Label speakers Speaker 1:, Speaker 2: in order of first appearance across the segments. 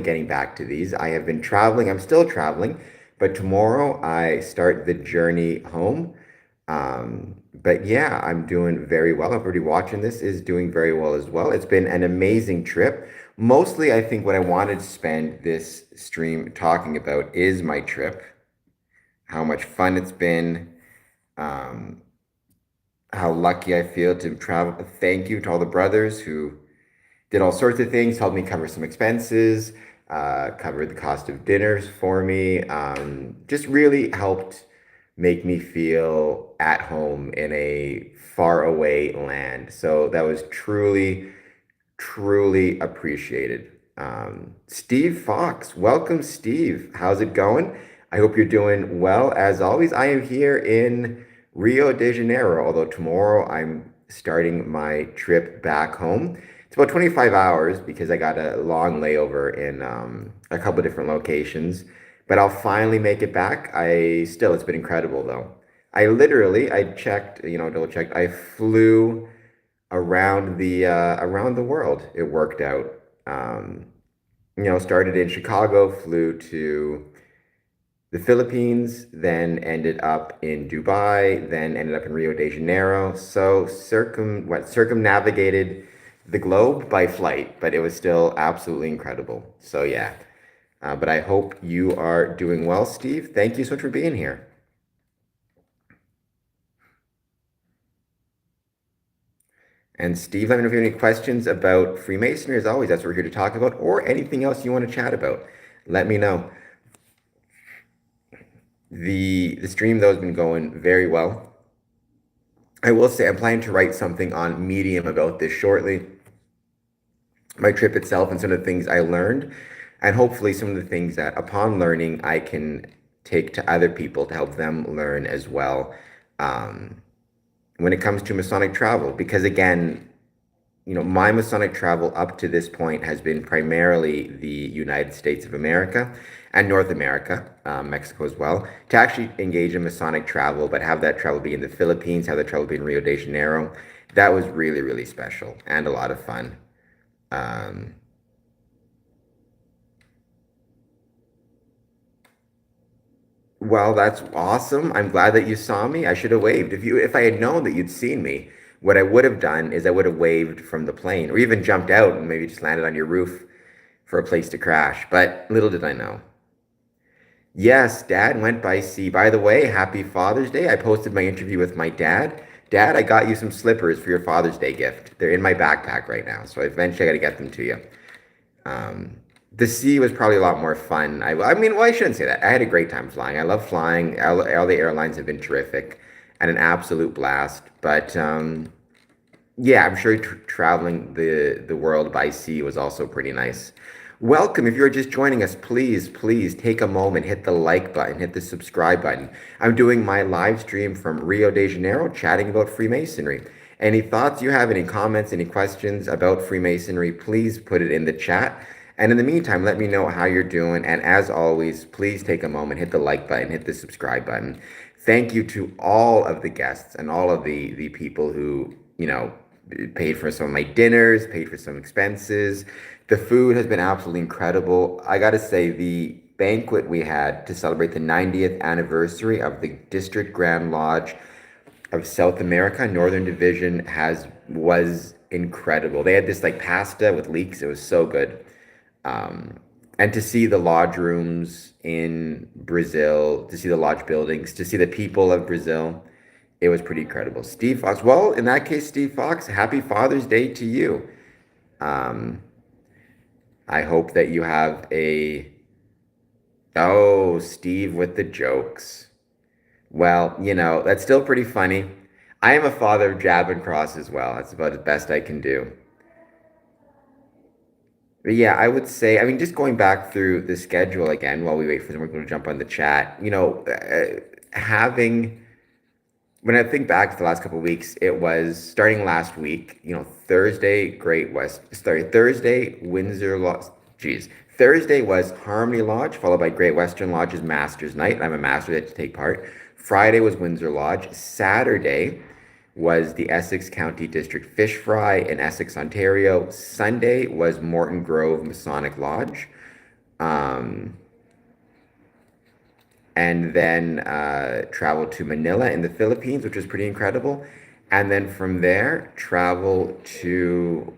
Speaker 1: getting back to these. I have been traveling. I'm still traveling, but tomorrow I start the journey home. But yeah, I'm doing very well. Everybody watching this is doing very well as well. It's been an amazing trip. Mostly, I think what I wanted to spend this stream talking about is my trip, how much fun it's been, um, how lucky I feel to travel. Thank you to all the brothers who did all sorts of things, helped me cover some expenses, covered the cost of dinners for me, just really helped make me feel at home in a far away land. So that was truly, truly appreciated. Steve Fox, welcome, Steve. How's it going? I hope you're doing well. As always, I am here in Rio de Janeiro, although tomorrow I'm starting my trip back home. It's about 25 hours because I got a long layover in a couple of different locations, but I'll finally make it back. It's been incredible though. I checked, double checked. I flew around the world. It worked out. Um, Started in Chicago, flew to the Philippines, then ended up in Dubai, then ended up in Rio de Janeiro. So circumnavigated the globe by flight, but it was still absolutely incredible. So yeah. But I hope you are doing well, Steve. Thank you so much for being here. And Steve, let me know if you have any questions about Freemasonry. As always, that's what we're here to talk about, or anything else you want to chat about. Let me know. The stream though has been going very well. I will say I'm planning to write something on Medium about this shortly. My trip itself and some of the things I learned, and hopefully some of the things that upon learning I can take to other people to help them learn as well. Um, when it comes to Masonic travel, because again, my Masonic travel up to this point has been primarily the United States of America and North America, Mexico as well. To actually engage in Masonic travel, but have that travel be in the Philippines, have that travel be in Rio de Janeiro, that was really, really special and a lot of fun. Um, well, that's awesome. I'm glad that you saw me. I should have waved. If I had known that you'd seen me, what I would have done is I would have waved from the plane or even jumped out and maybe just landed on your roof for a place to crash. But little did I know. Yes, Dad went by sea. By the way, happy Father's Day. I posted my interview with my dad. Dad, I got you some slippers for your Father's Day gift. They're in my backpack right now, so eventually I got to get them to you. Um, the sea was probably a lot more fun. I mean, well, I shouldn't say that. I had a great time flying. I love flying. All the airlines have been terrific and an absolute blast. But yeah, I'm sure traveling the world by sea was also pretty nice. Welcome. If you're just joining us, please take a moment, hit the like button, hit the subscribe button. I'm doing my live stream from Rio de Janeiro, chatting about Freemasonry. Any thoughts you have, any comments, any questions about Freemasonry, please put it in the chat. And in the meantime, let me know how you're doing. And as always, please take a moment, hit the like button, hit the subscribe button. Thank you to all of the guests and all of the people who, paid for some of my dinners, paid for some expenses. The food has been absolutely incredible. I got to say, the banquet we had to celebrate the 90th anniversary of the District Grand Lodge of South America, Northern Division, was incredible. They had this like pasta with leeks. It was so good. Um, and to see the lodge rooms in Brazil, to see the lodge buildings, to see the people of Brazil, it was pretty incredible. Steve Fox. Well, in that case, Steve Fox, happy Father's Day to you. Um, I hope that you have oh, Steve with the jokes. Well, that's still pretty funny. I am a father of jab and cross as well. That's about the best I can do. But yeah, I would say, I mean, just going back through the schedule again while we wait for someone to jump on the chat, having, when I think back to the last couple of weeks, it was starting last week, Thursday, Windsor Lodge, geez. Thursday was Harmony Lodge, followed by Great Western Lodge's Masters Night. I'm a master that to take part. Friday was Windsor Lodge. Saturday was the Essex County District Fish Fry in Essex, Ontario. Sunday was Morton Grove Masonic Lodge. Um, and then traveled to Manila in the Philippines, which was pretty incredible. And then from there, travel to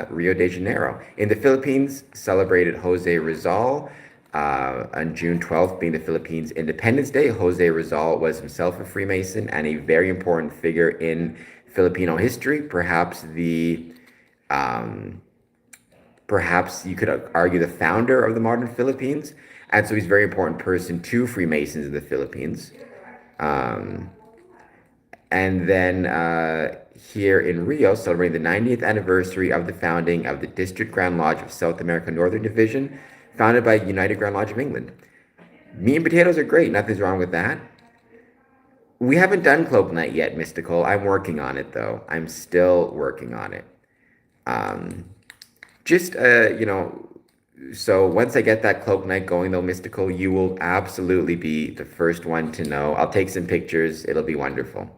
Speaker 1: Rio de Janeiro. In the Philippines, celebrated Jose Rizal on June 12th, being the Philippines Independence Day. Jose Rizal was himself a Freemason and a very important figure in Filipino history, um, perhaps you could argue the founder of the modern Philippines. And so he's a very important person to Freemasons in the Philippines. Um, and then here in Rio, celebrating the 90th anniversary of the founding of the District Grand Lodge of South America Northern Division, founded by United Grand Lodge of England. Meat and potatoes are great, nothing's wrong with that. We haven't done Cloak Night yet, Mystical. I'm working on it though. I'm still working on it. Um, just so once I get that Cloak Night going though, Mystical, you will absolutely be the first one to know. I'll take some pictures. It'll be wonderful.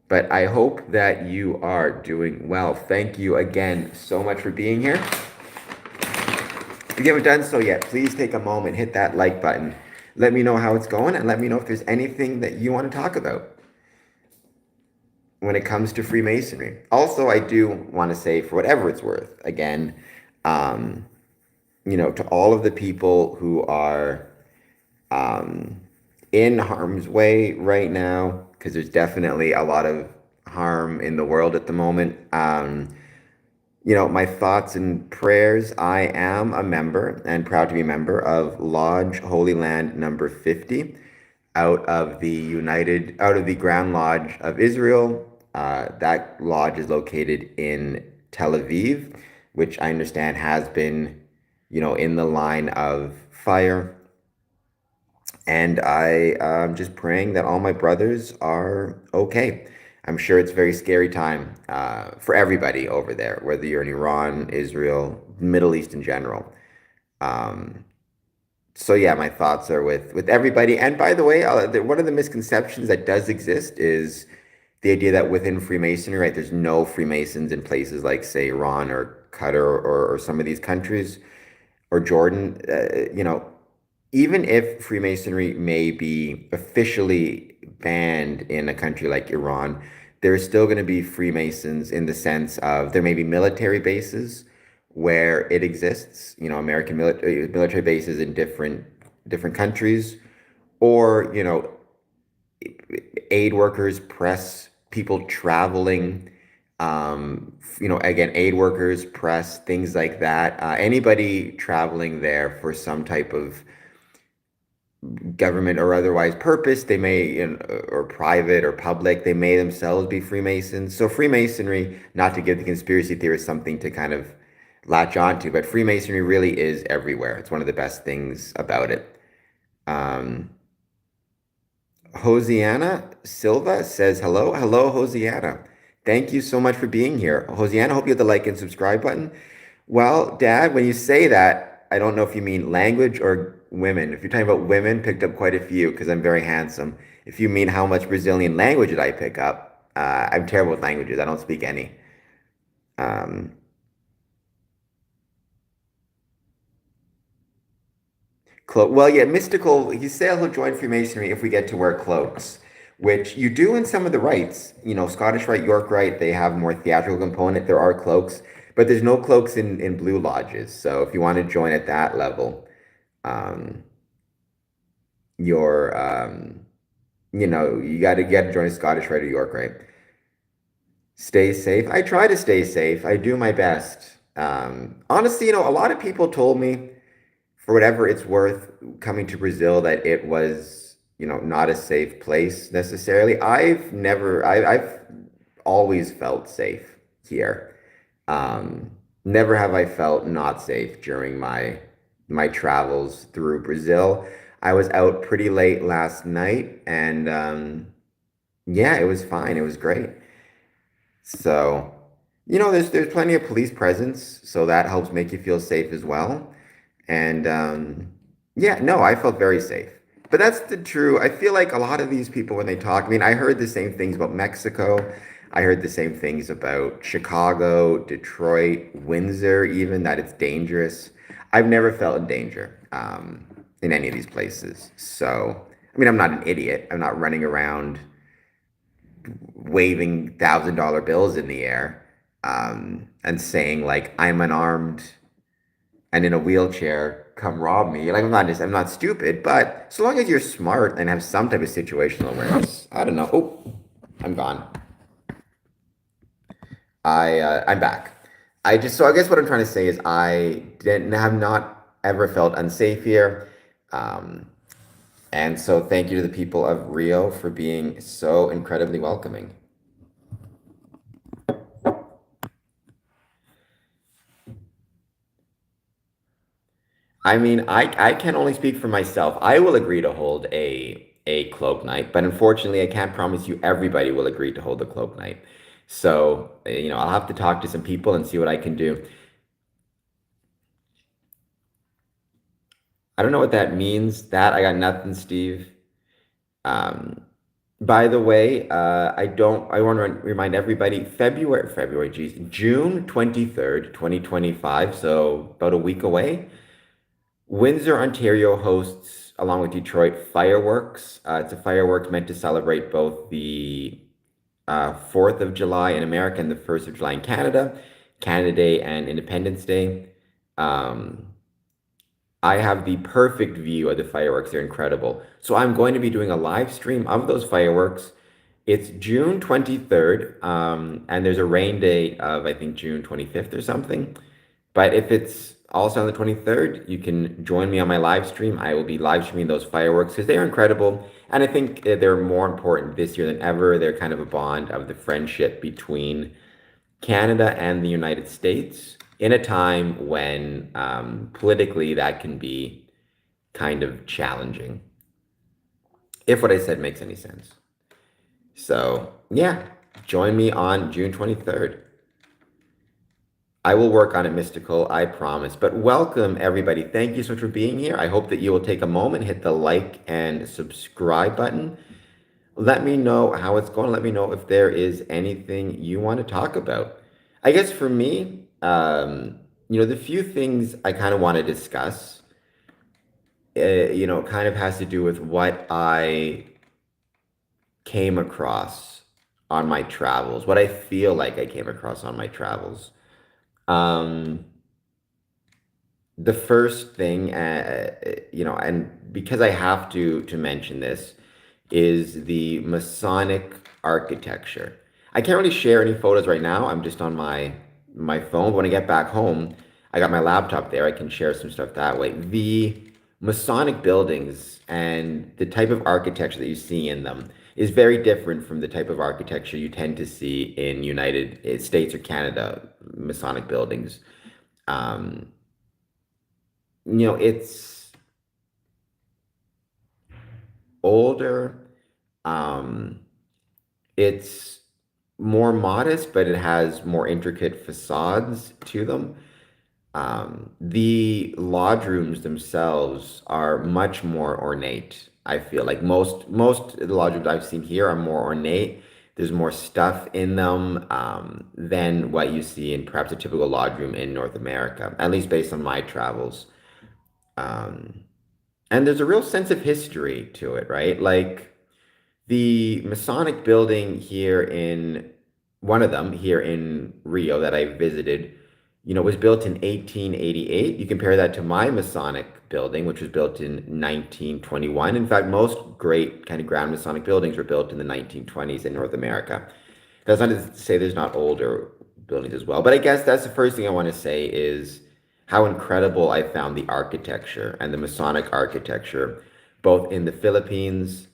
Speaker 1: But I hope that you are doing well. Thank you again so much for being here. If you haven't done so yet, please take a moment, hit that like button. Let me know how it's going and let me know if there's anything that you want to talk about when it comes to Freemasonry. Also, I do want to say, for whatever it's worth, again, um, to all of the people who are um, in harm's way right now, because there's definitely a lot of harm in the world at the moment. My thoughts and prayers. I am a member and proud to be a member of Lodge Holy Land number 50 out of the Grand Lodge of Israel. That lodge is located in Tel Aviv, which I understand has been, in the line of fire. And I am just praying that all my brothers are okay. I'm sure it's a very scary time for everybody over there, whether you're in Iran, Israel, Middle East in general. Um, so yeah, my thoughts are with everybody. And by the way, one of the misconceptions that does exist is the idea that within Freemasonry, right, there's no Freemasons in places like, say, Iran or Qatar or some of these countries or Jordan. Even if Freemasonry may be officially banned in a country like Iran, there's still going to be Freemasons in the sense of there may be military bases where it exists, American military bases in different countries, or, aid workers, press, people traveling, again, aid workers, press, things like that. Anybody traveling there for some type of government or otherwise purpose, they may, or private or public, they may themselves be Freemasons. So Freemasonry, not to give the conspiracy theorists something to kind of latch onto, but Freemasonry really is everywhere. It's one of the best things about it. Um, Hosiana Silva says hello. Hello, Hosiana. Thank you so much for being here. Hosiana, hope you hit the like and subscribe button. Well, Dad, when you say that, I don't know if you mean language or women. If you're talking about women, picked up quite a few because I'm very handsome. If you mean how much Brazilian language did I pick up, I'm terrible with languages. I don't speak any. Um, well, yeah, mystical. He said he'll join Freemasonry if we get to wear cloaks, which you do in some of the rites. Scottish Rite, York Rite, they have more theatrical component. There are cloaks, but there's no cloaks in blue lodges. So if you want to join at that level, um, you're you gotta join a Scottish Rite or York Rite. Stay safe. I try to stay safe. I do my best. Honestly, a lot of people told me, for whatever it's worth, coming to Brazil, that it was, not a safe place necessarily. I've always felt safe here. Um, Never have I felt not safe during my travels through Brazil. I was out pretty late last night, and yeah, it was fine. It was great. So, there's plenty of police presence, so that helps make you feel safe as well. And yeah, no, I felt very safe. But that's the true. I feel like a lot of these people, when they talk, I mean, I heard the same things about Mexico. I heard the same things about Chicago, Detroit, Windsor, even that it's dangerous. I've never felt in danger in any of these places. So, I mean, I'm not an idiot. I'm not running around waving $1,000 bills in the air and saying like I'm unarmed and in a wheelchair, come rob me. Like I'm not stupid, but so long as you're smart and have some type of situational awareness, I don't know. Oh, I'm gone. I'm back. I guess what I'm trying to say is I didn't have not ever felt unsafe here. Um, and so thank you to the people of Rio for being so incredibly welcoming. I mean, I can only speak for myself. I will agree to hold a cloak night, but unfortunately, I can't promise you everybody will agree to hold a cloak night. So, I'll have to talk to some people and see what I can do. I don't know what that means. That I got nothing, Steve. Um, by the way, I want to remind everybody, geez, June 23rd, 2025, so about a week away. Windsor, Ontario hosts, along with Detroit, fireworks. It's a fireworks meant to celebrate both the 4th of July in America and the 1st of July in Canada, Canada Day and Independence Day. Um, I have the perfect view of the fireworks. They're incredible. So I'm going to be doing a live stream of those fireworks. It's June 23rd, and there's a rain day of, I think, June 25th or something. But if it's also on the 23rd, you can join me on my live stream. I will be live streaming those fireworks because they're incredible. And I think they're more important this year than ever. They're kind of a bond of the friendship between Canada and the United States in a time when politically that can be kind of challenging, if what I said makes any sense. So, yeah, join me on June 23rd. I will work on it, Mystical, I promise. But welcome, everybody. Thank you so much for being here. I hope that you will take a moment, hit the like and subscribe button. Let me know how it's going. Let me know if there is anything you want to talk about. I guess for me, the few things I kind of want to discuss, kind of has to do with what I came across on my travels, what I feel like I came across on my travels. Um, the first thing, and because I have to mention this, is the Masonic architecture. I can't really share any photos right now. I'm just on my phone. When I get back home, I got my laptop there. I can share some stuff that way. The Masonic buildings and the type of architecture that you see in them is very different from the type of architecture you tend to see in United States or Canada Masonic buildings. Um, it's older. Um, it's more modest, but it has more intricate facades to them. The lodge rooms themselves are much more ornate. I feel like most of the lodge rooms I've seen here are more ornate. There's more stuff in them than what you see in perhaps a typical lodge room in North America, at least based on my travels. Um, and there's a real sense of history to it, right? Like the Masonic building here in one of them here in Rio that I visited, was built in 1888. You compare that to my Masonic building, which was built in 1921. In fact, most great kind of grand Masonic buildings were built in the 1920s in North America. That's not to say there's not older buildings as well, but I guess that's the first thing I want to say is how incredible I found the architecture and the Masonic architecture, both in the Philippines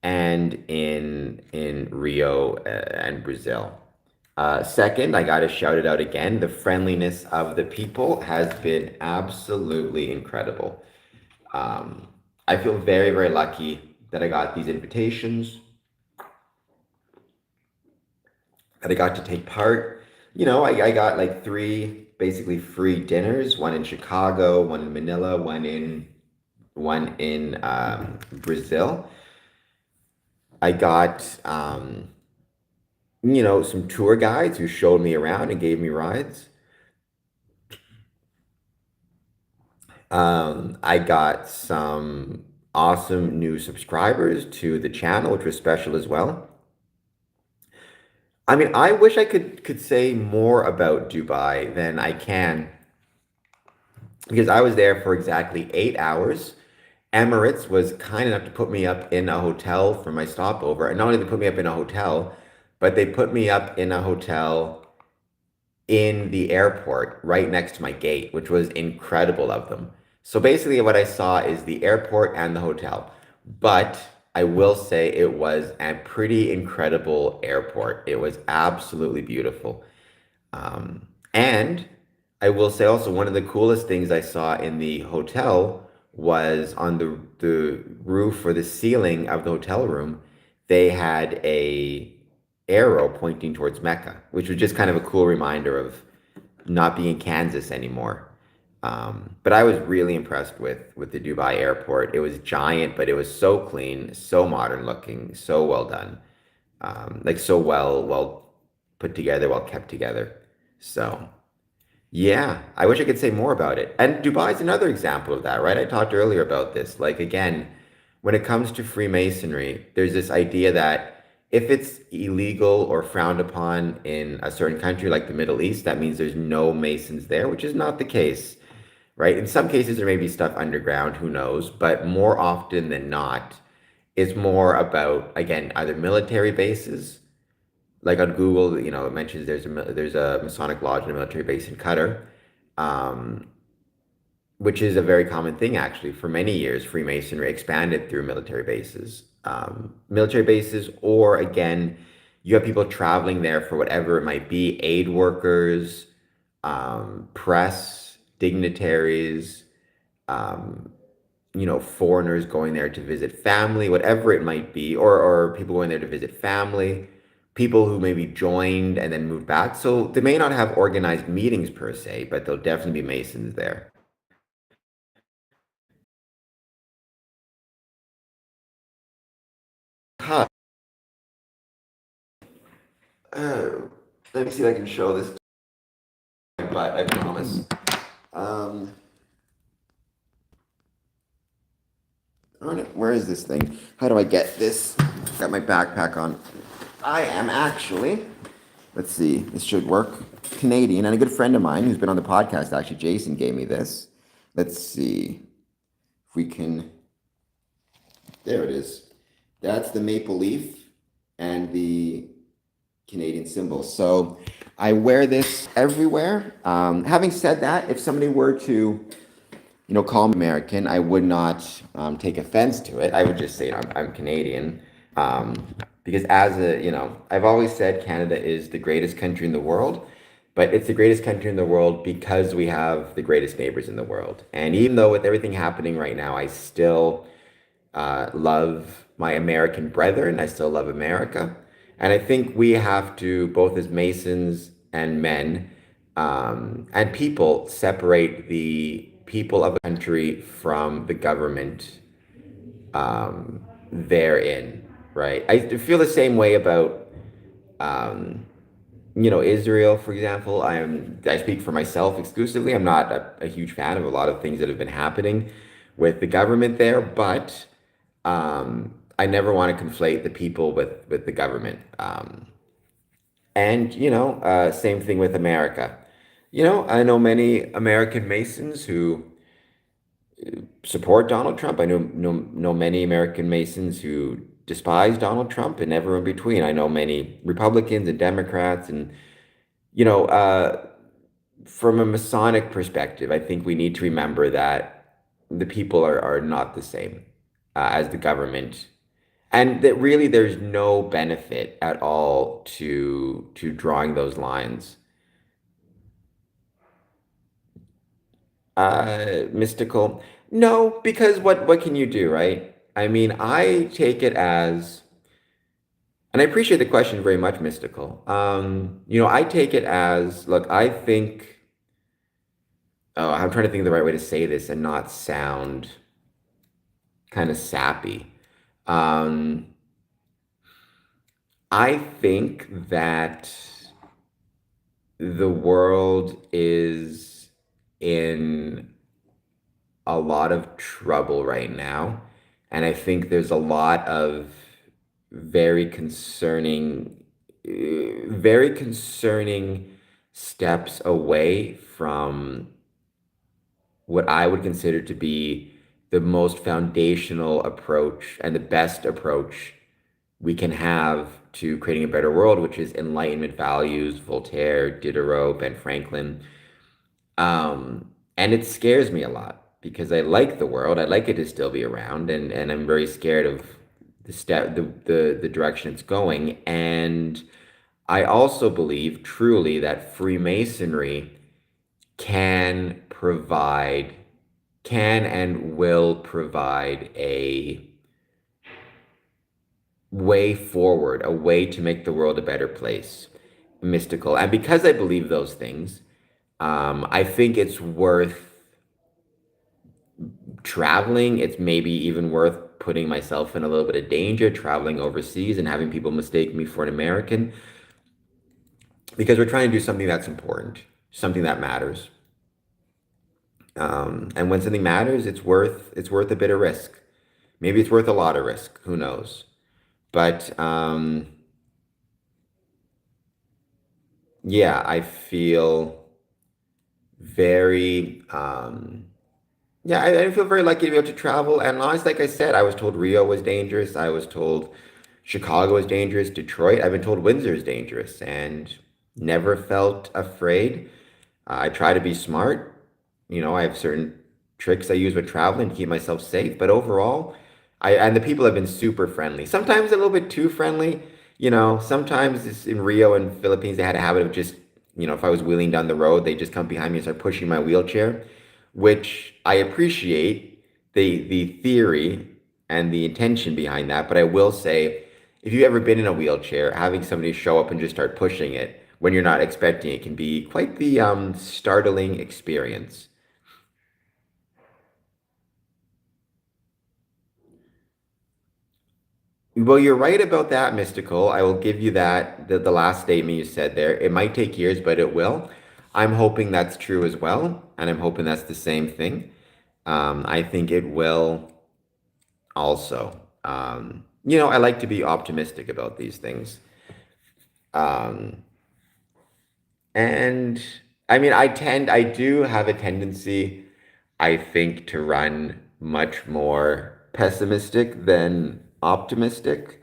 Speaker 1: and in Rio and Brazil. Second, I got to shout it out again. The friendliness of the people has been absolutely incredible. Um, I feel very, very lucky that I got these invitations, that I got to take part. I got like three basically free dinners, one in Chicago, one in Manila, one in Brazil. I got some tour guides who showed me around and gave me rides. I got some awesome new subscribers to the channel, which was special as well. I mean, I wish I could say more about Dubai than I can because I was there for exactly 8 hours. Emirates was kind enough to put me up in a hotel for my stopover, and not only did they put me up in a hotel, but they put me up in a hotel in the airport right next to my gate, which was incredible of them. So basically, what I saw is the airport and the hotel. But I will say it was a pretty incredible airport. It was absolutely beautiful. And I will say also one of the coolest things I saw in the hotel was on the roof or the ceiling of the hotel room, they had a arrow pointing towards Mecca, which was just kind of a cool reminder of not being in Kansas anymore. But I was really impressed with the Dubai airport. It was giant, but it was so clean, so modern looking, so well done, like so well put together, well kept together. So. Yeah, I wish I could say more about it. And Dubai is another example of that, right? I talked earlier about this. Like, again, when it comes to Freemasonry, there's this idea that if it's illegal or frowned upon in a certain country like the Middle East, that means there's no Masons there, which is not the case, right? In some cases, there may be stuff underground, who knows? But more often than not, it's more about, again, either military bases like on Google, it mentions there's a Masonic lodge and a military base in Qatar, um, which is a very common thing actually. For many years, Freemasonry expanded through military bases, or again, you have people traveling there for whatever it might be, aid workers, press, dignitaries, um, foreigners going there to visit family, whatever it might be, or people going there to visit family, people who maybe joined and then moved back. So they may not have organized meetings per se, but there'll definitely be Masons there. Huh. Uh, Let me see if I can show this, but I promise. Um, where is this thing? How do I get this? Got my backpack on. I am actually. Let's see, this should work. Canadian, and a good friend of mine who's been on the podcast, actually, Jason, gave me this. Let's see if we can. There it is. That's the maple leaf and the Canadian symbol. So I wear this everywhere. Having said that, if somebody were to, call me American, I would not take offense to it. I would just say I'm Canadian. Um, because I've always said Canada is the greatest country in the world, but it's the greatest country in the world because we have the greatest neighbors in the world. And even though with everything happening right now, I still love my American brethren. I still love America. And I think we have to, both as Masons and men and people, separate the people of a country from the government therein, right? I feel the same way about, um, Israel, for example. I speak for myself exclusively. I'm not a huge fan of a lot of things that have been happening with the government there, but I never want to conflate the people with the government. And same thing with America. I know many American Masons who support Donald Trump. I know many American Masons who despise Donald Trump, and everyone in between. I know many Republicans and Democrats, and you know, from a Masonic perspective, I think we need to remember that the people are not the same as the government, and that really there's no benefit at all to drawing those lines. Mystical? No, because what can you do, right? I mean, I take it as, and I appreciate the question very much, mystical. I take it as, look, I think, oh, I'm trying to think of the right way to say this and not sound kind of sappy. Um, I think that the world is in a lot of trouble right now. And I think there's a lot of very concerning, very concerning steps away from what I would consider to be the most foundational approach and the best approach we can have to creating a better world, which is Enlightenment values, Voltaire, Diderot, Ben Franklin. And it scares me a lot because I like the world. I like it to still be around, and I'm very scared of the direction it's going. And I also believe truly that Freemasonry can provide, can and will provide a way forward, a way to make the world a better place, mystical. And because I believe those things, I think it's worth traveling. It's maybe even worth putting myself in a little bit of danger traveling overseas and having people mistake me for an American because we're trying to do something that's important, something that matters. And when something matters, it's worth a bit of risk. Maybe it's worth a lot of risk. Who knows? But yeah, I feel very yeah, I feel very lucky to be able to travel. And honestly, like I said, I was told Rio was dangerous. I was told Chicago was dangerous. Detroit, I've been told Windsor is dangerous, and never felt afraid. I try to be smart. I have certain tricks I use with traveling to keep myself safe. But overall, and the people have been super friendly. Sometimes a little bit too friendly. Sometimes in Rio and Philippines, they had a habit of just, if I was wheeling down the road, they just come behind me and start pushing my wheelchair, which I appreciate the theory and the intention behind that. But I will say, if you've ever been in a wheelchair, having somebody show up and just start pushing it when you're not expecting it can be quite the startling experience. Well, you're right about that, Mystical. I will give you that, the last statement you said there. It might take years, but it will. I'm hoping that's true as well, and I'm hoping that's the same thing. I think it will also. I like to be optimistic about these things. Um, and I mean, I do have a tendency, I think, to run much more pessimistic than optimistic.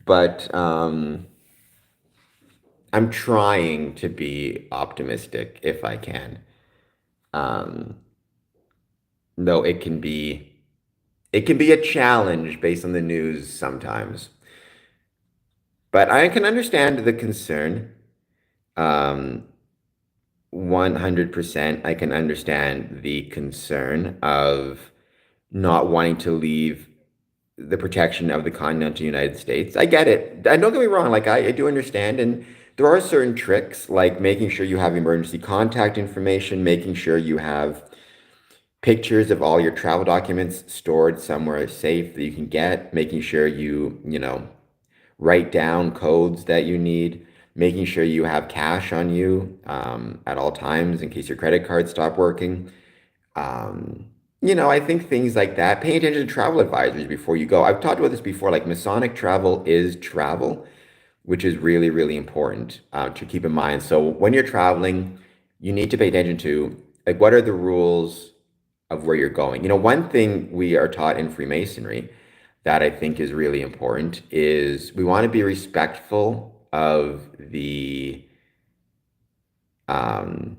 Speaker 1: But I'm trying to be optimistic if I can. Um, though it can be a challenge based on the news sometimes. But I can understand the concern. Um, 100%, I can understand the concern of not wanting to leave the protection of the continental United States. I get it. And don't get me wrong, like I do understand. And there are certain tricks, like making sure you have emergency contact information, making sure you have pictures of all your travel documents stored somewhere safe that you can get, making sure you write down codes that you need, making sure you have cash on you at all times in case your credit cards stop working. I think things like that. Pay attention to travel advisories before you go. I've talked about this before, like Masonic travel is travel, which is really, really important to keep in mind. So when you're traveling, you need to pay attention to like what are the rules of where you're going. One thing we are taught in Freemasonry that I think is really important is we want to be respectful of um,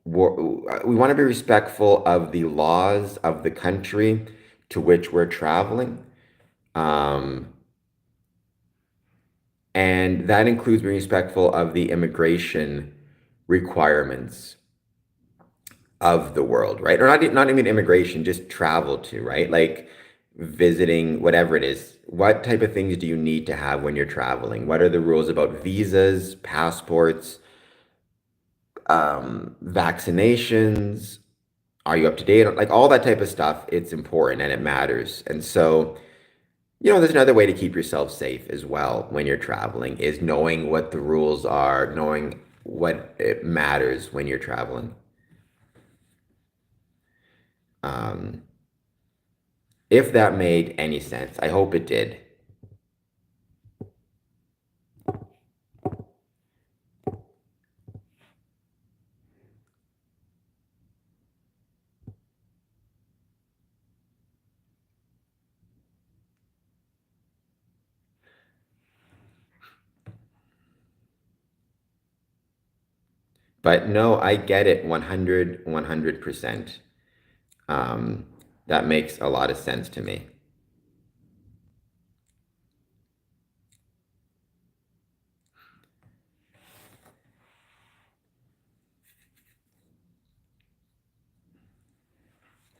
Speaker 1: we want to be respectful of the laws of the country to which we're traveling. Um, and that includes being respectful of the immigration requirements of the world, right? Or not even immigration, just travel to, right? Like visiting, whatever it is. What type of things do you need to have when you're traveling? What are the rules about visas, passports, vaccinations? Are you up to date? Like all that type of stuff, it's important and it matters. And so, there's another way to keep yourself safe as well when you're traveling is knowing what the rules are, knowing what it matters when you're traveling. Um, if that made any sense, I hope it did. But no, I get it 100%. Um, that makes a lot of sense to me.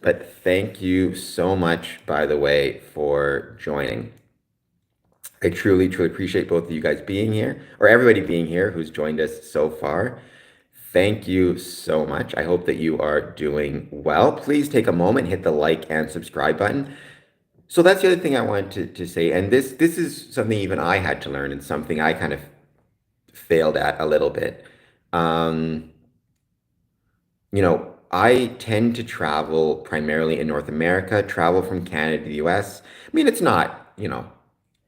Speaker 1: But thank you so much, by the way, for joining. I truly, truly appreciate both of you guys being here, or everybody being here who's joined us so far. Thank you so much. I hope that you are doing well. Please take a moment, hit the like and subscribe button. So that's the other thing I wanted to say, and this is something even I had to learn and something I kind of failed at a little bit. Um, I tend to travel primarily in North America, travel from Canada to the US. I mean, it's not,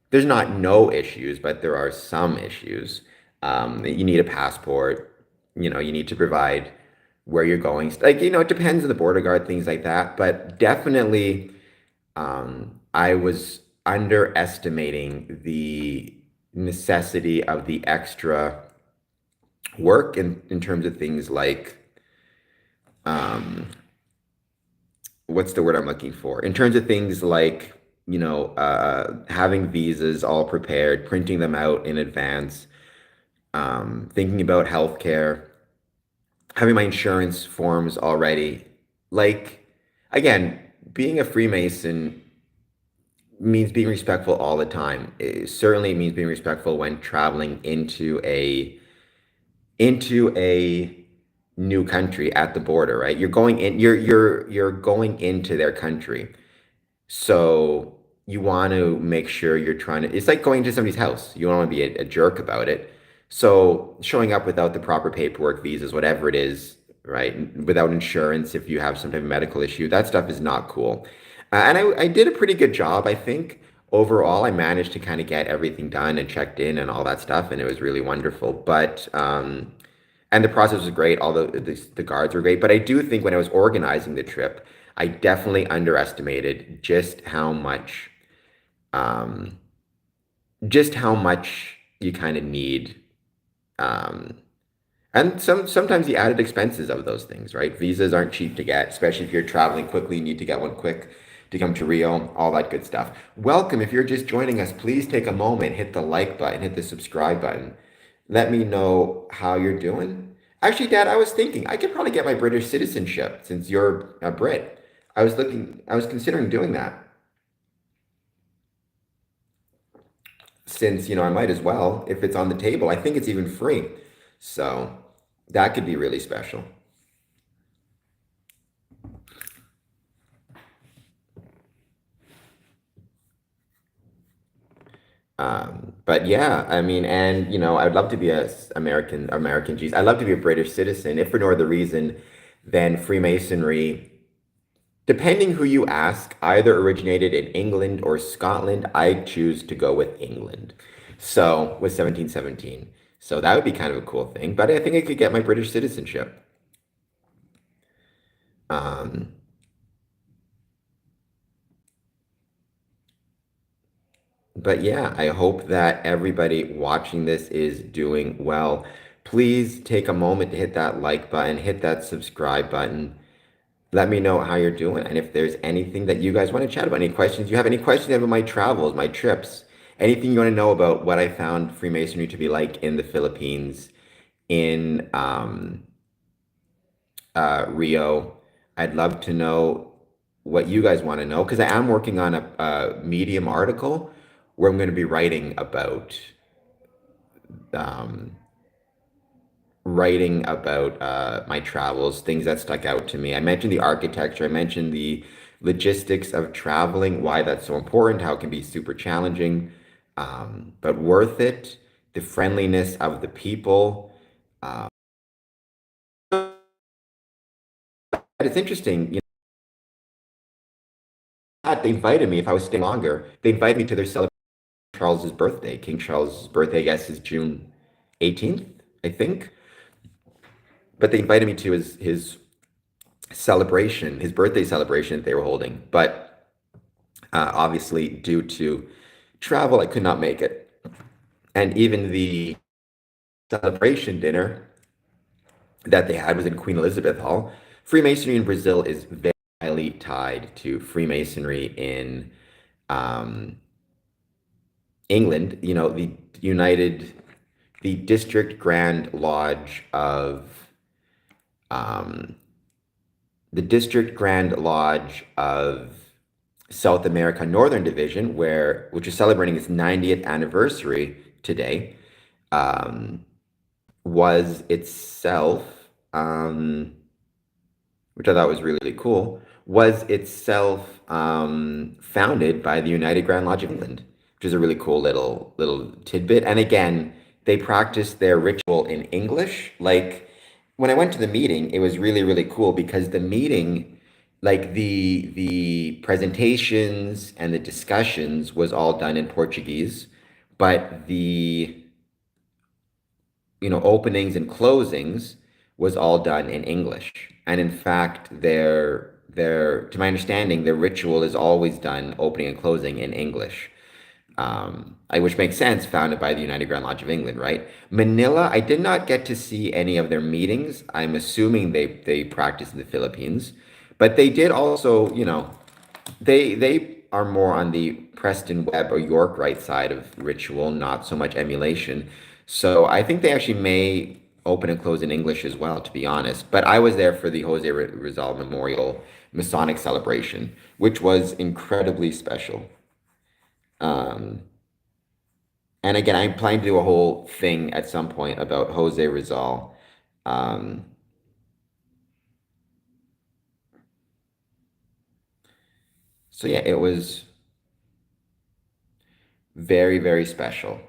Speaker 1: there's not no issues, but there are some issues. You need a passport, you need to provide where you're going. Like, it depends on the border guard, things like that. But definitely, I was underestimating the necessity of the extra work in terms of things like, um, what's the word I'm looking for? In terms of things like, having visas all prepared, printing them out in advance, thinking about healthcare, having my insurance forms already. Like, again, being a Freemason means being respectful all the time. It certainly means being respectful when traveling into a new country at the border, right? You're going into their country. So you want to make sure you're trying to, it's like going to somebody's house. You don't want to be a jerk about it. So showing up without the proper paperwork, visas, whatever it is, right? Without insurance, if you have some type of medical issue, that stuff is not cool. And I did a pretty good job, I think. Overall, I managed to kind of get everything done and checked in and all that stuff, and it was really wonderful. And the process was great. All the guards were great. But I do think when I was organizing the trip, I definitely underestimated um, just how much you kind of need, um, and sometimes the added expenses of those things, right? Visas aren't cheap to get, especially if you're traveling quickly. You need to get one quick to come to Rio, all that good stuff. Welcome. If you're just joining us, please take a moment, hit the like button, hit the subscribe button. Let me know how you're doing. Actually, Dad, I was thinking I could probably get my British citizenship since you're a Brit. I was considering doing that since, I might as well if it's on the table. I think it's even free. So that could be really special. But yeah, I mean, and I'd love to be American, geez, I'd love to be a British citizen, if for no other reason than Freemasonry, depending who you ask, either originated in England or Scotland. I choose to go with England. So with 1717. So that would be kind of a cool thing. But I think I could get my British citizenship. Um, But yeah, I hope that everybody watching this is doing well. Please take a moment to hit that like button, hit that subscribe button. Let me know how you're doing. And if there's anything that you guys want to chat about, any questions, you have any questions about my travels, my trips, anything you want to know about what I found Freemasonry to be like in the Philippines, in Rio, I'd love to know what you guys want to know because I am working on a Medium article where I'm going to be um, writing about my travels, things that stuck out to me. I mentioned the architecture, I mentioned the logistics of traveling, why that's so important, how it can be super challenging, but worth it, the friendliness of the people. Um, it's interesting, they invited me if I was staying longer. They invited me to their celebration of Charles's birthday. King Charles's birthday, I guess, is June 18th, I think. But they invited me to his celebration, his birthday celebration that they were holding. But obviously, due to travel, I could not make it. And even the celebration dinner that they had was in Queen Elizabeth Hall. Freemasonry in Brazil is very highly tied to Freemasonry in um, England. You know, the District Grand Lodge of um, the District Grand Lodge of South America Northern Division, which is celebrating its 90th anniversary today, um, was itself, which I thought was really, really cool, was itself founded by the United Grand Lodge of England, which is a really cool little tidbit. And again, they practice their ritual in English. Like when I went to the meeting, it was really, really cool because the meeting, like the presentations and the discussions was all done in Portuguese, but the openings and closings was all done in English. And in fact, to my understanding, their ritual is always done opening and closing in English. Which makes sense, founded by the United Grand Lodge of England, right? Manila, I did not get to see any of their meetings. I'm assuming they practice in the Philippines, but they did also, they are more on the Preston Webb or York Rite side of ritual, not so much emulation. So I think they actually may open and close in English as well, to be honest. But I was there for the Jose Rizal Memorial Masonic celebration, which was incredibly special. Um, and again, I'm planning to do a whole thing at some point about Jose Rizal. Um, so yeah, it was very, very special.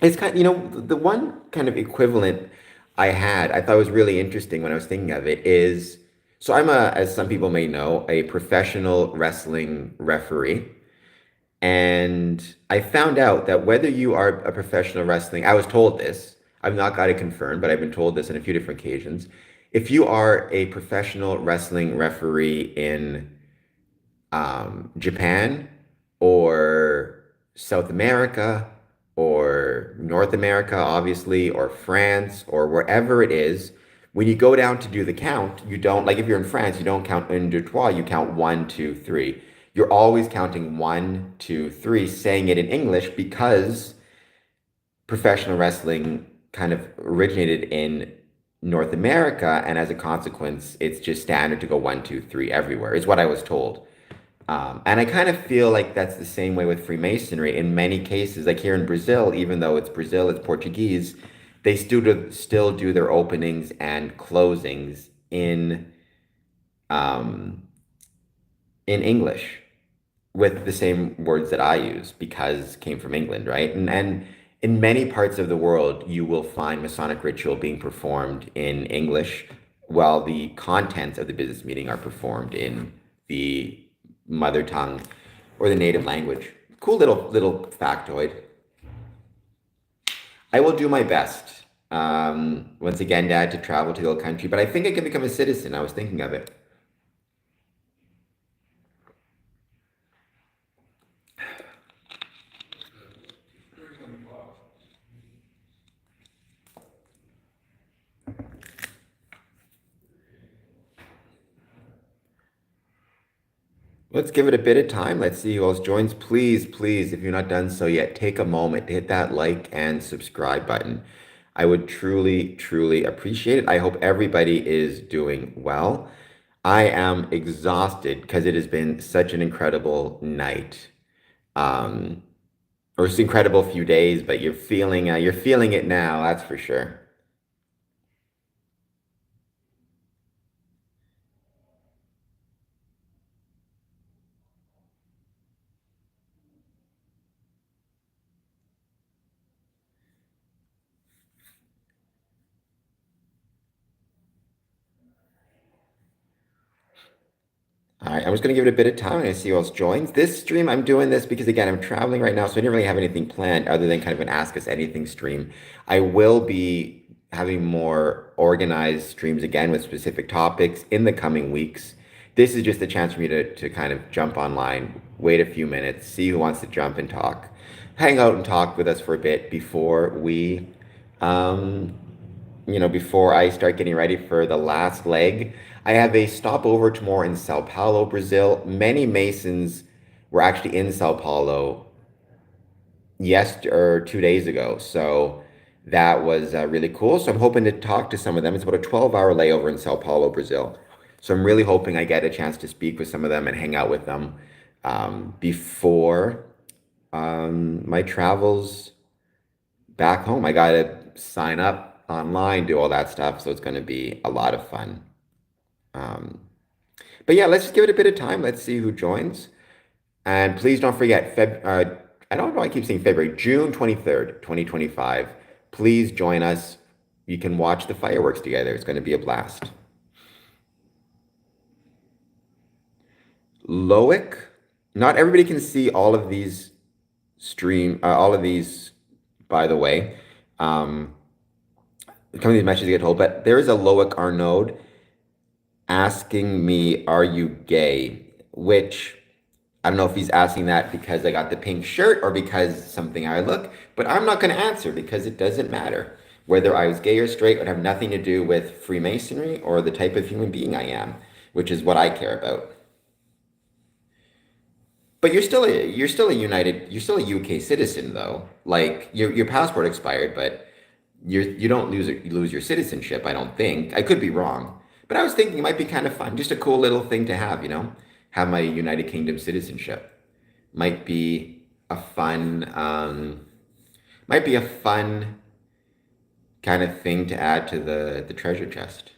Speaker 1: It's kind of, the one kind of equivalent I thought was really interesting when I was thinking of it is, so as some people may know, a professional wrestling referee. And I found out that whether you are a professional wrestling, I was told this, I've not got it confirmed, but I've been told this on a few different occasions. If you are a professional wrestling referee in Japan or South America or North America, obviously, or France or wherever it is, when you go down to do the count, you don't, like if you're in France, you don't count un, deux, trois, you count one, two, three. You're always counting one, two, three, saying it in English because professional wrestling kind of originated in North America, and as a consequence, it's just standard to go one, two, three everywhere, is what I was told. And I kind of feel like that's the same way with Freemasonry in many cases. Like here in Brazil, even though it's Brazil, it's Portuguese, they still do their openings and closings um, in English with the same words that I use because came from England, right? And in many parts of the world, you will find Masonic ritual being performed in English, while the contents of the business meeting are performed in the mother tongue or the native language. Cool little factoid. I will do my best. Once again, Dad, to travel to the old country, but I think I can become a citizen. I was thinking of it. Let's give it a bit of time. Let's see who else joins. Please, please, if you're not done so yet, take a moment to hit that like and subscribe button. I would truly, truly appreciate it. I hope everybody is doing well. I am exhausted because it has been such an incredible night. Um, or it's incredible few days, but you're feeling it now, that's for sure. right, I'm just gonna give it a bit of time and see who else joins. This stream, I'm doing this because again, I'm traveling right now, so I didn't really have anything planned other than kind of an Ask Us Anything stream. I will be having more organized streams again with specific topics in the coming weeks. This is just a chance for me to kind of jump online, wait a few minutes, see who wants to jump and talk, hang out and talk with us for a bit before we um, before I start getting ready for the last leg. I have a stopover tomorrow in Sao Paulo, Brazil. Many Masons were actually in Sao Paulo or 2 days ago. So that was really cool. So I'm hoping to talk to some of them. It's about a 12-hour layover in Sao Paulo, Brazil. So I'm really hoping I get a chance to speak with some of them and hang out with them before my travels back home. I got to sign up online, do all that stuff. So it's going to be a lot of fun. Um, but yeah, let's just give it a bit of time. Let's see who joins. And please don't forget, I don't know, I keep saying February, June 23rd, 2025. Please join us. You can watch the fireworks together. It's going to be a blast. Loic, not everybody can see all of these, by the way. Some of these messages get told, but there is a Loic Arnaud asking me, are you gay? Which I don't know if he's asking that because I got the pink shirt or because something I look, but I'm not going to answer because it doesn't matter. Whether I was gay or straight would have nothing to do with Freemasonry or the type of human being I am, which is what I care about. But you're still a UK citizen though. Like your passport expired, but you don't lose your citizenship, I don't think. I could be wrong. But I was thinking it might be kind of fun, just a cool little thing to have, have my United Kingdom citizenship. Might be a fun might be a fun kind of thing to add to the treasure chest.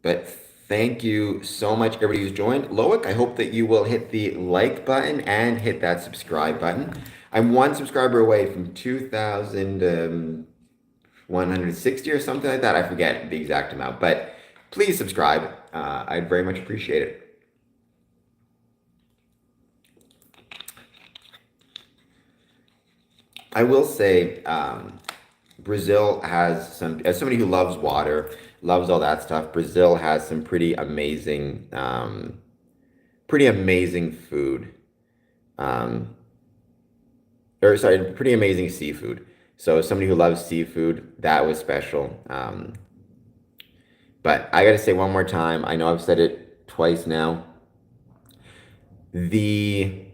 Speaker 1: But thank you so much, everybody who's joined. Loic, I hope that you will hit the like button and hit that subscribe button. I'm one subscriber away from 2,160 or something like that. I forget the exact amount, but please subscribe. I'd very much appreciate it. I will say, Brazil has as somebody who loves water, loves all that stuff, Brazil has some pretty amazing food. Um, or sorry, pretty amazing seafood. So as somebody who loves seafood, that was special. But I got to say one more time, I know I've said it twice now. The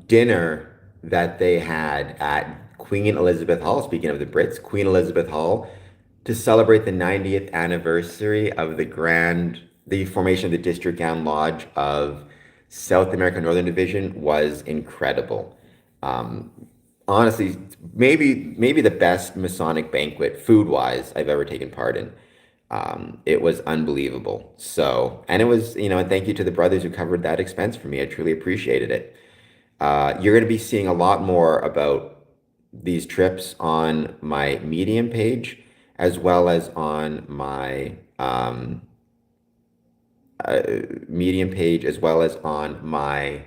Speaker 1: dinner that they had at Queen Elizabeth Hall, speaking of the Brits, Queen Elizabeth Hall, to celebrate the 90th anniversary of the formation of the District Gown Lodge of South America Northern Division was incredible. Um, Honestly, maybe the best Masonic banquet food-wise I've ever taken part in. It was unbelievable. So, and it was, and thank you to the brothers who covered that expense for me. I truly appreciated it. You're going to be seeing a lot more about these trips on my Medium page, as well as on my Medium page, as well as on my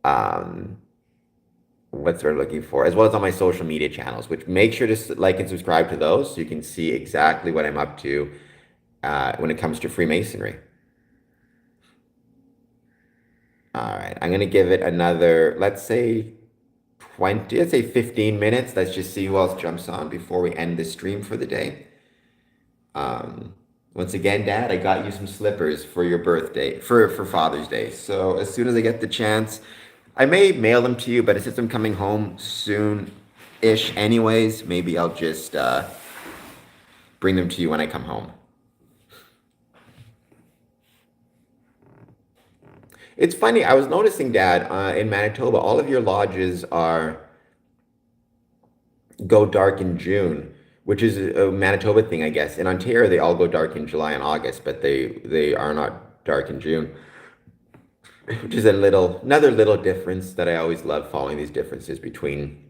Speaker 1: um, what's we're looking for, as well as on my social media channels. Which make sure to like and subscribe to those so you can see exactly what I'm up to when it comes to Freemasonry. All right, I'm gonna give it another, let's say 15 minutes. Let's just see who else jumps on before we end the stream for the day. Um, Once again, Dad, I got you some slippers for your birthday, for Father's Day. So as soon as I get the chance, I may mail them to you, but since I'm coming home soon-ish anyways, maybe I'll just bring them to you when I come home. It's funny, I was noticing, Dad, in Manitoba, all of your lodges are go dark in June, which is a Manitoba thing, I guess. In Ontario, they all go dark in July and August, but they are not dark in June. which is another little difference that I always love following these differences between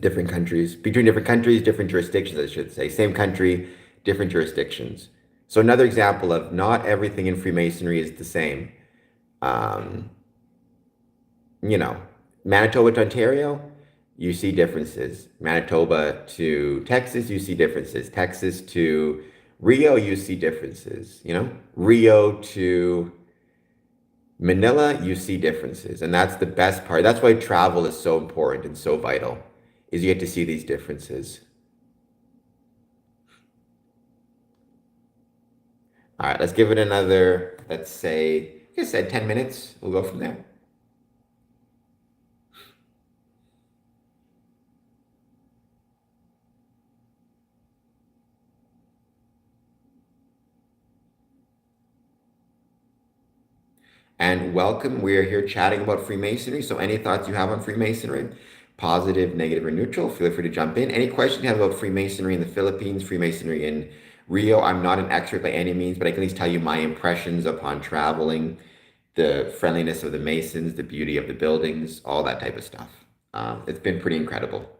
Speaker 1: different countries, different jurisdictions, I should say. Same country, different jurisdictions. So another example of not everything in Freemasonry is the same. Um, you know, Manitoba to Ontario, you see differences. Manitoba to Texas, you see differences. Texas to Rio, you see differences. Rio to Manila, you see differences. And that's the best part. That's why travel is so important and so vital, is you get to see these differences. All right, let's give it another, let's say, like I said, 10 minutes. We'll go from there. And welcome. We are here chatting about Freemasonry. So, any thoughts you have on Freemasonry, positive, negative, or neutral, feel free to jump in. Any questions you have about Freemasonry in the Philippines, Freemasonry in Rio? I'm not an expert by any means, but I can at least tell you my impressions upon traveling, the friendliness of the Masons, the beauty of the buildings, all that type of stuff. It's been pretty incredible.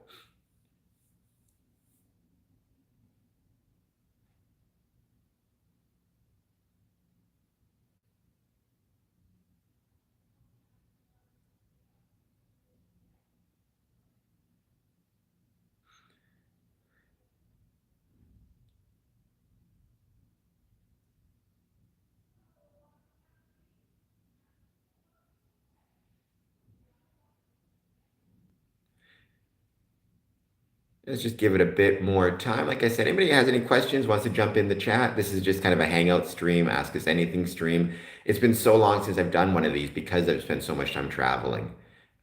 Speaker 1: Let's just give it a bit more time. Like I said, anybody has any questions, wants to jump in the chat, this is just kind of a hangout stream, ask us anything stream. It's been so long since I've done one of these because I've spent so much time traveling.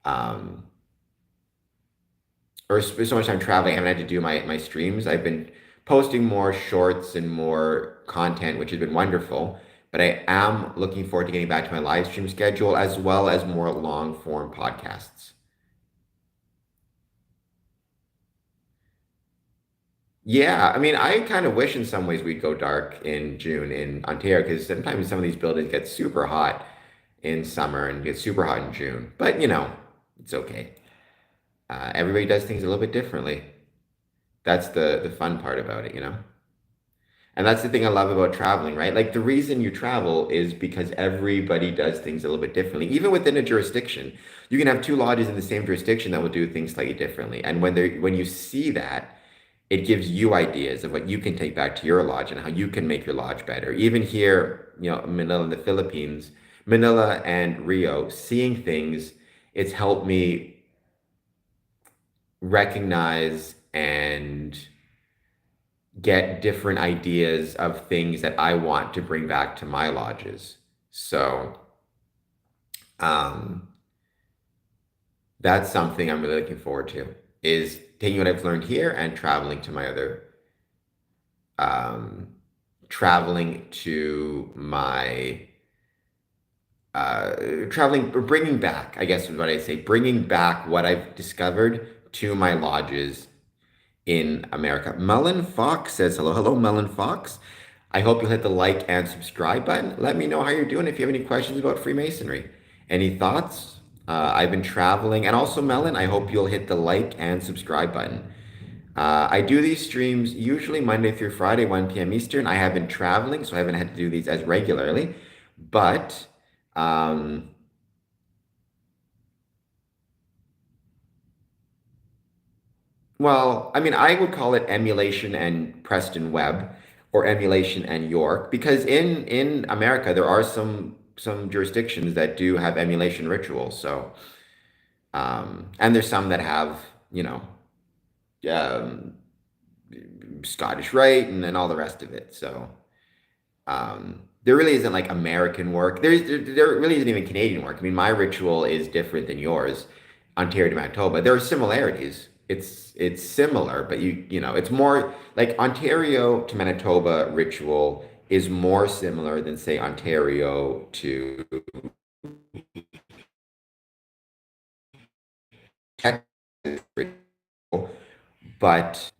Speaker 1: Um, or so much time traveling, I haven't had to do my streams. I've been posting more shorts and more content, which has been wonderful. But I am looking forward to getting back to my live stream schedule as well as more long form podcasts. Yeah, I mean, I kind of wish in some ways we'd go dark in June in Ontario because sometimes some of these buildings get super hot in summer and get super hot in June. But it's okay. Everybody does things a little bit differently. That's the fun part about it. And that's the thing I love about traveling, right? Like the reason you travel is because everybody does things a little bit differently. Even within a jurisdiction, you can have two lodges in the same jurisdiction that will do things slightly differently. And when you see that, it gives you ideas of what you can take back to your lodge and how you can make your lodge better. Even here, Manila in the Philippines, Manila and Rio, seeing things, it's helped me recognize and get different ideas of things that I want to bring back to my lodges. So, um, that's something I'm really looking forward to is taking what I've learned here and um, traveling to my bringing back, I guess is what I say, bringing back what I've discovered to my lodges in America. Melon Fox says hello. Hello, Melon Fox. I hope you'll hit the like and subscribe button. Let me know how you're doing if you have any questions about Freemasonry. Any thoughts? I've been traveling. And also, Melon, I hope you'll hit the like and subscribe button. I do these streams usually Monday through Friday, 1 p.m. Eastern. I have been traveling, so I haven't had to do these as regularly. But um, well, I mean, I would call it emulation and Preston Webb or emulation and York because in America there are some jurisdictions that do have emulation rituals. So and there's some that have, you know, um, Scottish Rite and all the rest of it. So there really isn't like American work. There really isn't even Canadian work. I mean, my ritual is different than yours, Ontario to Manitoba. There are similarities. It's similar, but it's more like Ontario to Manitoba ritual is more similar than say Ontario to Texas ritual, but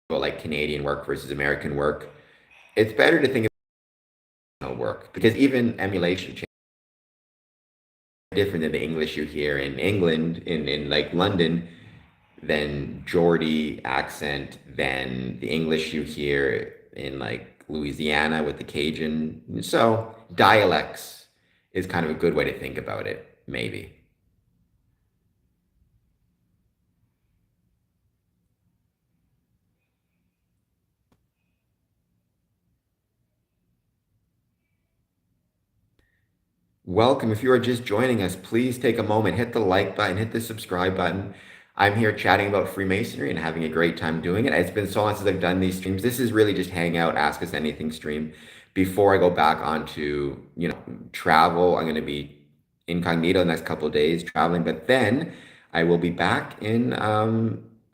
Speaker 1: like Canadian work versus American work, it's better to think work because even emulation different than the English you hear in England, in like London, than Geordie accent, than the English you hear in like Louisiana with the Cajun. So dialects is kind of a good way to think about it, maybe. Welcome. If you are just joining us, please take a moment, hit the like button, hit the subscribe button. I'm here chatting about Freemasonry and having a great time doing it. It's been so long since I've done these streams. This is really just hang out, ask us anything stream before I go back onto, travel. I'm going to be incognito the next couple of days traveling, but then I will be back in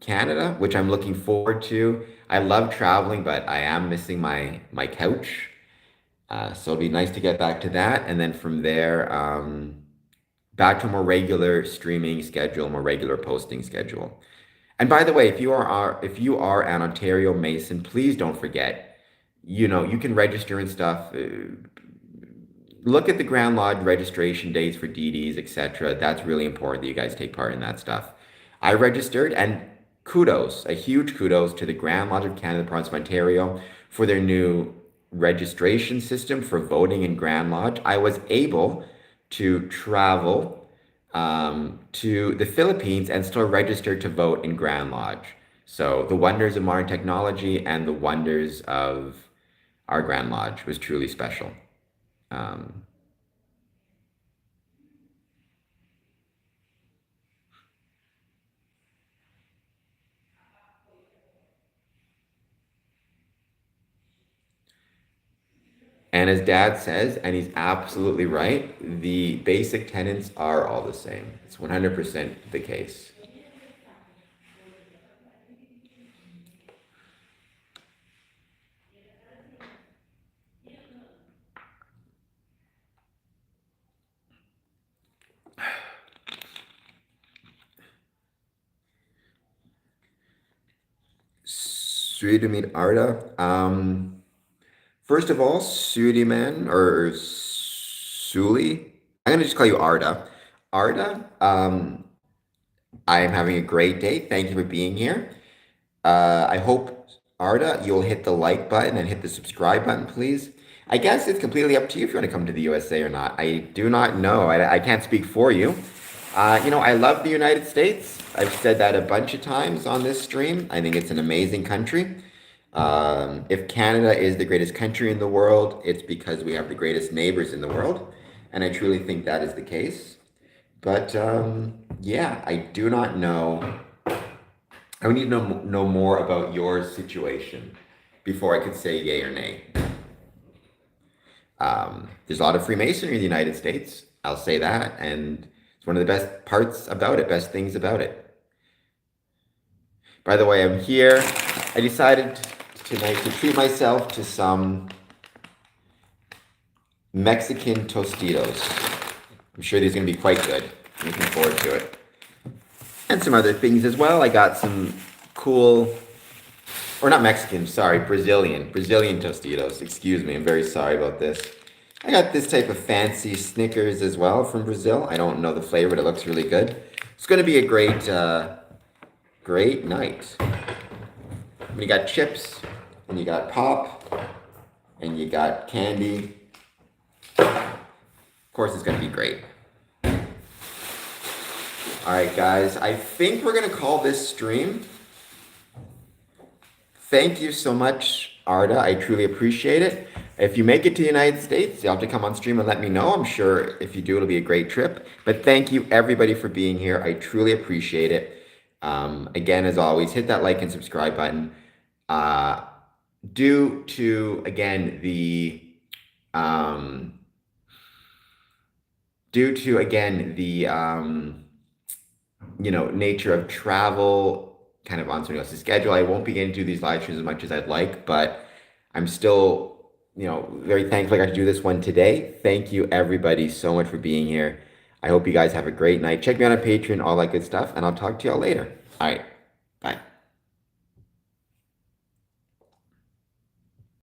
Speaker 1: Canada, which I'm looking forward to. I love traveling, but I am missing my couch. So it'll be nice to get back to that. And then from there, back to a more regular streaming schedule, more regular posting schedule. And by the way, if you are an Ontario Mason, please don't forget, you can register and stuff. Look at the Grand Lodge registration dates for DDs, etc. That's really important that you guys take part in that stuff. I registered, and kudos, a huge kudos to the Grand Lodge of Canada, the province of Ontario, for their new registration system for voting in Grand Lodge. I was able to travel to the Philippines and still register to vote in Grand Lodge. So the wonders of modern technology and the wonders of our Grand Lodge was truly special. Um, and as Dad says, and he's absolutely right, the basic tenets are all the same. It's 100% the case. Sri to meet Arda. First of all, Sudiman or Suli. I'm gonna just call you Arda. Arda, I am having a great day. Thank you for being here. I hope, Arda, you'll hit the like button and hit the subscribe button, please. I guess it's completely up to you if you want to come to the USA or not. I do not know. I can't speak for you. I love the United States. I've said that a bunch of times on this stream. I think it's an amazing country. If Canada is the greatest country in the world, it's because we have the greatest neighbors in the world. And I truly think that is the case. But yeah, I do not know. I would need to know more about your situation before I could say yay or nay. There's a lot of Freemasonry in the United States. I'll say that. And it's one of the best parts about it, best things about it. By the way, I'm here. I decided tonight to treat myself to some Mexican Tostitos. I'm sure these are going to be quite good. I'm looking forward to it. And some other things as well. I got some cool, or not Mexican, sorry, Brazilian Tostitos. Excuse me, I'm very sorry about this. I got this type of fancy Snickers as well from Brazil. I don't know the flavor, but it looks really good. It's going to be a great night. When you got chips, and you got pop, and you got candy. Of course, it's going to be great. All right, guys, I think we're going to call this stream. Thank you so much, Arda. I truly appreciate it. If you make it to the United States, you'll have to come on stream and let me know. I'm sure if you do, it'll be a great trip. But thank you, everybody, for being here. I truly appreciate it. Again, as always, hit that like and subscribe button. Due to, again, nature of travel kind of on somebody else's schedule, I won't be getting to do these live streams as much as I'd like, but I'm still, very thankful I got to do this one today. Thank you, everybody, so much for being here. I hope you guys have a great night. Check me out on Patreon, all that good stuff, and I'll talk to y'all later. All right.